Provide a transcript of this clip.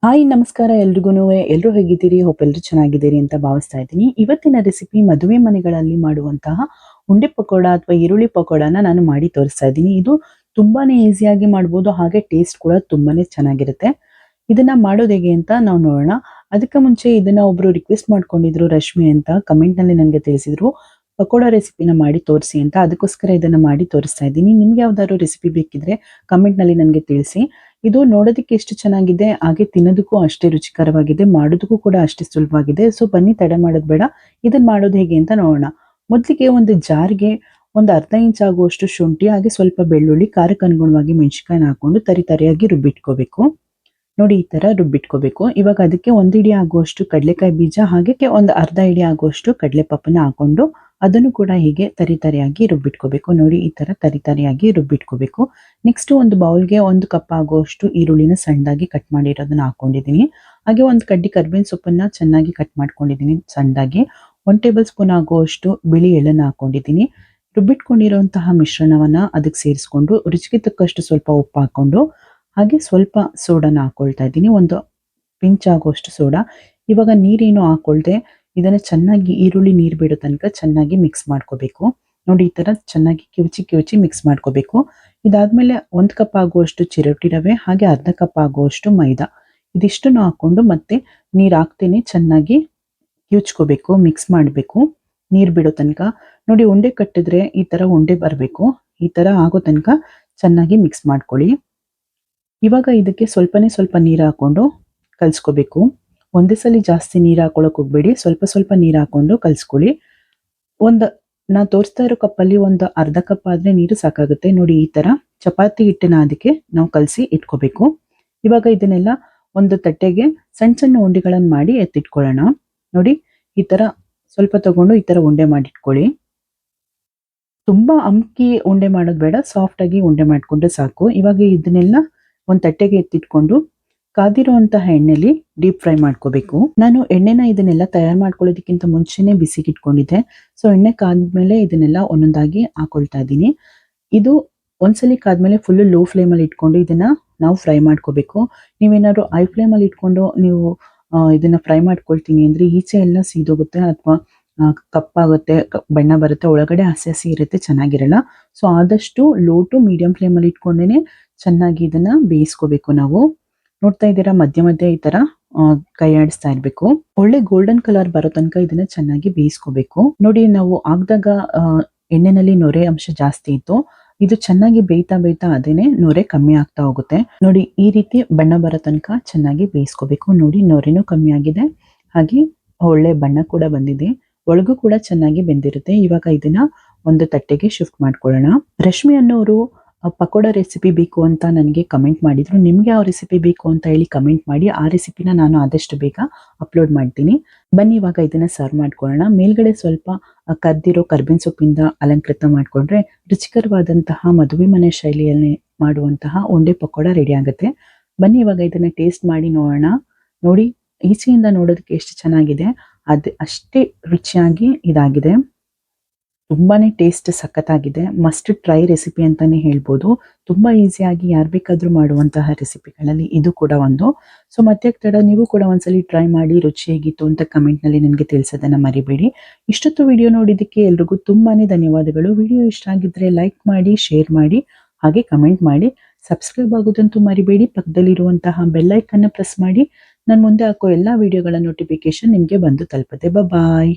Hi ನಮಸ್ಕಾರ ಎಲ್ರಿಗೂನು. ಎಲ್ಲರೂ ಹೇಗಿದ್ದೀರಿ? ಹೋಪ್ ಎಲ್ಲರೂ ಚೆನ್ನಾಗಿದ್ದೀರಿ ಅಂತ ಭಾವಿಸ್ತಾ ಇದ್ದೀನಿ. ಇವತ್ತಿನ ರೆಸಿಪಿ ಮದುವೆ ಮನೆಗಳಲ್ಲಿ ಮಾಡುವಂತಹ ಉಂಡೆ ಪಕೋಡ ಅಥವಾ ಈರುಳ್ಳಿ ಪಕೋಡನ ನಾನು ಮಾಡಿ ತೋರಿಸ್ತಾ ಇದ್ದೀನಿ. ಇದು ತುಂಬಾನೇ ಈಸಿಯಾಗಿ ಮಾಡ್ಬೋದು, ಹಾಗೆ ಟೇಸ್ಟ್ ಕೂಡ ತುಂಬಾನೇ ಚೆನ್ನಾಗಿರುತ್ತೆ. ಇದನ್ನ ಮಾಡೋದು ಹೇಗೆ ಅಂತ ನಾವು ನೋಡೋಣ. ಅದಕ್ಕೆ ಮುಂಚೆ ಇದನ್ನ ಒಬ್ರು ರಿಕ್ವೆಸ್ಟ್ ಮಾಡ್ಕೊಂಡಿದ್ರು, ರಶ್ಮಿ ಅಂತ ಕಮೆಂಟ್ ನಲ್ಲಿ ನನಗೆ ತಿಳಿಸಿದ್ರು ಪಕೋಡ ರೆಸಿಪಿನ ಮಾಡಿ ತೋರಿಸಿ ಅಂತ. ಅದಕ್ಕೋಸ್ಕರ ಇದನ್ನ ಮಾಡಿ ತೋರಿಸ್ತಾ ಇದ್ದೀನಿ. ನಿಮ್ಗೆ ಯಾವ್ದಾದ್ರು ರೆಸಿಪಿ ಬೇಕಿದ್ರೆ ಕಮೆಂಟ್ ನಲ್ಲಿ ನನಗೆ ತಿಳಿಸಿ. ಇದು ನೋಡೋದಕ್ಕೆ ಎಷ್ಟು ಚೆನ್ನಾಗಿದೆ, ಹಾಗೆ ತಿನ್ನೋದಕ್ಕೂ ಅಷ್ಟೇ ರುಚಿಕರವಾಗಿದೆ, ಮಾಡೋದಕ್ಕೂ ಕೂಡ ಅಷ್ಟೇ ಸುಲಭವಾಗಿದೆ. ಸೊ ಬನ್ನಿ, ತಡ ಮಾಡೋದು ಬೇಡ, ಇದನ್ನ ಮಾಡೋದು ಹೇಗೆ ಅಂತ ನೋಡೋಣ. ಮೊದಲಿಗೆ ಒಂದು ಜಾರ್ಗೆ ಒಂದು ಅರ್ಧ ಇಂಚ್ ಆಗುವಷ್ಟು ಶುಂಠಿ, ಹಾಗೆ ಸ್ವಲ್ಪ ಬೆಳ್ಳುಳ್ಳಿ, ಖಾರಕ್ಕೆ ಅನುಗುಣವಾಗಿ ಮೆಣಸಿನಕಾಯಿನ ಹಾಕೊಂಡು ತರಿಯಾಗಿ ರುಬ್ಬಿಟ್ಕೋಬೇಕು. ನೋಡಿ, ಈ ತರ ರುಬ್ಬಿಟ್ಕೋಬೇಕು. ಇವಾಗ ಅದಕ್ಕೆ ಒಂದು ಹಿಡಿ ಆಗುವಷ್ಟು ಕಡಲೆಕಾಯಿ ಬೀಜ, ಹಾಗೆ ಒಂದು ಅರ್ಧ ಹಿಡಿ ಆಗುವಷ್ಟು ಕಡಲೆಪಪ್ಪನ ಹಾಕೊಂಡು ಅದನ್ನು ಕೂಡ ಹೀಗೆ ತರಿಯಾಗಿ ರುಬ್ಬಿಟ್ಕೋಬೇಕು. ನೋಡಿ, ಈ ತರ ತರಿಯಾಗಿ ರುಬ್ಬಿಟ್ಕೋಬೇಕು. ನೆಕ್ಸ್ಟ್ ಒಂದು ಬೌಲ್ಗೆ 1 ಕಪ್ ಆಗುವಷ್ಟು ಈರುಳ್ಳಿನ ಸಣ್ಣದಾಗಿ ಕಟ್ ಮಾಡಿರೋದನ್ನ ಹಾಕೊಂಡಿದ್ದೀನಿ. ಹಾಗೆ ಒಂದು ಕಡ್ಡಿ ಕರ್ಬೇವಿನ ಸೊಪ್ಪನ್ನ ಚೆನ್ನಾಗಿ ಕಟ್ ಮಾಡ್ಕೊಂಡಿದ್ದೀನಿ ಸಣ್ಣದಾಗಿ. 1 ಟೇಬಲ್ ಸ್ಪೂನ್ ಆಗುವಷ್ಟು ಬಿಳಿ ಎಳ್ಳನ್ನ ಹಾಕೊಂಡಿದ್ದೀನಿ. ರುಬ್ಬಿಟ್ಕೊಂಡಿರುವಂತಹ ಮಿಶ್ರಣವನ್ನ ಅದಕ್ಕೆ ಸೇರಿಸ್ಕೊಂಡು ರುಚಿಗೆ ತಕ್ಕಷ್ಟು ಸ್ವಲ್ಪ ಉಪ್ಪು ಹಾಕೊಂಡು, ಹಾಗೆ ಸ್ವಲ್ಪ ಸೋಡಾನ ಹಾಕೊಳ್ತಾ ಇದ್ದೀನಿ, ಒಂದು ಪಿಂಚ್ ಆಗುವಷ್ಟು ಸೋಡಾ. ಇವಾಗ ನೀರೇನು ಹಾಕೊಳ್ದೆ ಇದನ್ನ ಚೆನ್ನಾಗಿ ಈರುಳ್ಳಿ ನೀರು ಬಿಡೋ ತನಕ ಚೆನ್ನಾಗಿ ಮಿಕ್ಸ್ ಮಾಡ್ಕೋಬೇಕು. ನೋಡಿ, ಈ ತರ ಚೆನ್ನಾಗಿ ಕಿವುಚಿ ಮಿಕ್ಸ್ ಮಾಡ್ಕೋಬೇಕು. ಇದಾದ್ಮೇಲೆ 1 ಕಪ್ ಆಗುವಷ್ಟು ಚಿರೋಟಿ ರವೆ, ಹಾಗೆ ಅರ್ಧ ಕಪ್ ಆಗುವಷ್ಟು ಮೈದಾ, ಇದಿಷ್ಟನ್ನು ಹಾಕೊಂಡು ಮತ್ತೆ ನೀರು ಹಾಕ್ತೇನೆ ಚೆನ್ನಾಗಿ ಕಿವುಚ್ಕೋಬೇಕು, ಮಿಕ್ಸ್ ಮಾಡಬೇಕು ನೀರು ಬಿಡೋ ತನಕ. ನೋಡಿ, ಉಂಡೆ ಕಟ್ಟಿದ್ರೆ ಈ ತರ ಉಂಡೆ ಬರಬೇಕು. ಈ ತರ ಆಗೋ ತನಕ ಚೆನ್ನಾಗಿ ಮಿಕ್ಸ್ ಮಾಡ್ಕೊಳ್ಳಿ. ಇವಾಗ ಇದಕ್ಕೆ ಸ್ವಲ್ಪನೇ ಸ್ವಲ್ಪ ನೀರು ಹಾಕೊಂಡು ಕಲ್ಸ್ಕೋಬೇಕು. ಒಂದೇ ಸಲ ಜಾಸ್ತಿ ನೀರು ಹಾಕೊಳಕ್ ಹೋಗ್ಬೇಡಿ, ಸ್ವಲ್ಪ ನೀರು ಹಾಕೊಂಡು ಕಲ್ಸ್ಕೊಳ್ಳಿ. ನಾ ತೋರಿಸ್ತಾ ಇರೋ ಕಪ್ಪಲ್ಲಿ ಒಂದು ಅರ್ಧ ಕಪ್ ಆದ್ರೆ ನೀರು ಸಾಕಾಗುತ್ತೆ. ನೋಡಿ, ಈ ತರ ಚಪಾತಿ ಹಿಟ್ಟನ್ನ ಅದಕ್ಕೆ ನಾವು ಕಲಸಿ ಇಟ್ಕೋಬೇಕು. ಇವಾಗ ಇದನ್ನೆಲ್ಲ ಒಂದು ತಟ್ಟೆಗೆ ಸಣ್ಣ ಉಂಡೆಗಳನ್ನು ಮಾಡಿ ಎತ್ತಿಟ್ಕೊಳ್ಳೋಣ. ನೋಡಿ, ಈ ತರ ಸ್ವಲ್ಪ ತಗೊಂಡು ಈ ತರ ಉಂಡೆ ಮಾಡಿಟ್ಕೊಳ್ಳಿ. ತುಂಬಾ ಅಮ್ಕಿ ಉಂಡೆ ಮಾಡೋದು ಬೇಡ, ಸಾಫ್ಟ್ ಆಗಿ ಉಂಡೆ ಮಾಡ್ಕೊಂಡ್ರೆ ಸಾಕು. ಇವಾಗ ಇದನ್ನೆಲ್ಲ ಒಂದು ತಟ್ಟೆಗೆ ಎತ್ತಿಟ್ಕೊಂಡು ಕಾದಿರುವಂತಹ ಎಣ್ಣೆಲಿ ಡೀಪ್ ಫ್ರೈ ಮಾಡ್ಕೋಬೇಕು. ನಾನು ಎಣ್ಣೆನ ಇದನ್ನೆಲ್ಲ ತಯಾರು ಮಾಡ್ಕೊಳ್ಳೋದಕ್ಕಿಂತ ಮುಂಚೆನೆ ಬಿಸಿಗೆ ಇಟ್ಕೊಂಡಿದ್ದೆ. ಸೊ ಎಣ್ಣೆ ಕಾದ್ಮೇಲೆ ಇದನ್ನೆಲ್ಲ ಒಂದೊಂದಾಗಿ ಹಾಕೊಳ್ತಾ ಇದ್ದೀನಿ. ಇದು ಒಂದ್ಸಲಿ ಕಾದ್ಮೇಲೆ ಫುಲ್ ಲೋ ಫ್ಲೇಮಲ್ಲಿ ಇಟ್ಕೊಂಡು ಇದನ್ನ ನಾವು ಫ್ರೈ ಮಾಡ್ಕೋಬೇಕು. ನೀವೇನಾದ್ರು ಹೈ ಫ್ಲೇಮಲ್ಲಿ ಇಟ್ಕೊಂಡು ನೀವು ಇದನ್ನ ಫ್ರೈ ಮಾಡ್ಕೊಳ್ತೀನಿ ಅಂದ್ರೆ ಈಚೆ ಎಲ್ಲ ಸೀದೋಗುತ್ತೆ ಅಥವಾ ಕಪ್ಪಾಗುತ್ತೆ, ಬಣ್ಣ ಬರುತ್ತೆ, ಒಳಗಡೆ ಹಸಿ ಇರುತ್ತೆ, ಚೆನ್ನಾಗಿರಲ್ಲ. ಸೊ ಆದಷ್ಟು ಲೋ ಟು ಮೀಡಿಯಂ ಫ್ಲೇಮಲ್ಲಿ ಇಟ್ಕೊಂಡೇನೆ ಚೆನ್ನಾಗಿ ಇದನ್ನ ಬೇಯಿಸ್ಕೋಬೇಕು ನಾವು. ನೋಡ್ತಾ ಇದ್ದೀರಾ, ಮಧ್ಯ ಈ ತರ ಕೈ ಆಡಿಸ್ತಾ ಇರ್ಬೇಕು. ಒಳ್ಳೆ ಗೋಲ್ಡನ್ ಕಲರ್ ಬರೋ ತನಕ ಇದನ್ನ ಚೆನ್ನಾಗಿ ಬೇಯಿಸ್ಕೋಬೇಕು. ನೋಡಿ, ನಾವು ಹಾಕ್ದಾಗ ಎಣ್ಣೆನಲ್ಲಿ ನೊರೆ ಅಂಶ ಜಾಸ್ತಿ ಇತ್ತು. ಇದು ಚೆನ್ನಾಗಿ ಬೇಯ್ತಾ ಅದೇನೆ ನೊರೆ ಕಮ್ಮಿ ಆಗ್ತಾ ಹೋಗುತ್ತೆ. ನೋಡಿ, ಈ ರೀತಿ ಬಣ್ಣ ಬರೋ ತನಕ ಚೆನ್ನಾಗಿ ಬೇಯಿಸ್ಕೋಬೇಕು. ನೋಡಿ, ನೊರೆನೂ ಕಮ್ಮಿ ಆಗಿದೆ, ಹಾಗೆ ಒಳ್ಳೆ ಬಣ್ಣ ಕೂಡ ಬಂದಿದೆ, ಒಳಗೂ ಕೂಡ ಚೆನ್ನಾಗಿ ಬೆಂದಿರುತ್ತೆ. ಇವಾಗ ಇದನ್ನ ಒಂದು ತಟ್ಟೆಗೆ ಶಿಫ್ಟ್ ಮಾಡ್ಕೊಳ್ಳೋಣ. ರಶ್ಮಿ ಅನ್ನೋರು ಪಕೋಡ ರೆಸಿಪಿ ಬೇಕು ಅಂತ ನನಗೆ ಕಮೆಂಟ್ ಮಾಡಿದ್ರು. ನಿಮ್ಗೆ ಯಾವ ರೆಸಿಪಿ ಬೇಕು ಅಂತ ಹೇಳಿ ಕಮೆಂಟ್ ಮಾಡಿ, ಆ ರೆಸಿಪಿನ ನಾನು ಆದಷ್ಟು ಬೇಗ ಅಪ್ಲೋಡ್ ಮಾಡ್ತೀನಿ. ಬನ್ನಿ, ಇವಾಗ ಇದನ್ನ ಸರ್ವ್ ಮಾಡ್ಕೊಳ್ಳೋಣ. ಮೇಲ್ಗಡೆ ಸ್ವಲ್ಪ ಕದ್ದಿರೋ ಕರ್ಬೇವಿನ ಸೊಪ್ಪಿಂದ ಅಲಂಕೃತ ಮಾಡ್ಕೊಂಡ್ರೆ ರುಚಿಕರವಾದಂತಹ ಮದುವೆ ಮನೆ ಶೈಲಿಯಲ್ಲಿ ಮಾಡುವಂತಹ ಉಂಡೆ ಪಕೋಡ ರೆಡಿ ಆಗುತ್ತೆ. ಬನ್ನಿ, ಇವಾಗ ಇದನ್ನ ಟೇಸ್ಟ್ ಮಾಡಿ ನೋಡೋಣ. ನೋಡಿ, ಈಚೆಯಿಂದ ನೋಡೋದಕ್ಕೆ ಎಷ್ಟು ಚೆನ್ನಾಗಿದೆ, ಅಷ್ಟೇ ರುಚಿಯಾಗಿ ಇದಾಗಿದೆ. ತುಂಬಾನೇ ಟೇಸ್ಟ್ ಸಖತ್ತಾಗಿದೆ. ಮಸ್ಟ್ ಟ್ರೈ ರೆಸಿಪಿ ಅಂತಾನೆ ಹೇಳ್ಬೋದು. ತುಂಬಾ ಈಸಿಯಾಗಿ ಯಾರು ಬೇಕಾದ್ರೂ ಮಾಡುವಂತಹ ರೆಸಿಪಿಗಳಲ್ಲಿ ಇದು ಕೂಡ ಒಂದು. ಸೊ ಮತ್ತೆ ತಡ, ನೀವು ಕೂಡ ಒಂದ್ಸಲಿ ಟ್ರೈ ಮಾಡಿ ರುಚಿ ಹೇಗಿತ್ತು ಅಂತ ಕಮೆಂಟ್ ನಲ್ಲಿ ನನಗೆ ತಿಳಿಸೋದನ್ನ ಮರಿಬೇಡಿ. ಇಷ್ಟೊತ್ತು ವಿಡಿಯೋ ನೋಡಿದ್ದಕ್ಕೆ ಎಲ್ರಿಗೂ ತುಂಬಾನೇ ಧನ್ಯವಾದಗಳು. ವಿಡಿಯೋ ಇಷ್ಟ ಆಗಿದ್ರೆ ಲೈಕ್ ಮಾಡಿ, ಶೇರ್ ಮಾಡಿ, ಹಾಗೆ ಕಮೆಂಟ್ ಮಾಡಿ. ಸಬ್ಸ್ಕ್ರೈಬ್ ಆಗೋದಂತೂ ಮರಿಬೇಡಿ. ಪಕ್ಕದಲ್ಲಿರುವಂತಹ ಬೆಲ್ ಐಕನ್ನ ಪ್ರೆಸ್ ಮಾಡಿ. ನಾನು ಮುಂದೆ ಹಾಕೋ ಎಲ್ಲಾ ವಿಡಿಯೋಗಳ ನೋಟಿಫಿಕೇಶನ್ ನಿಮ್ಗೆ ಬಂದು ತಲುಪುತ್ತೆ. ಬಾಯ್.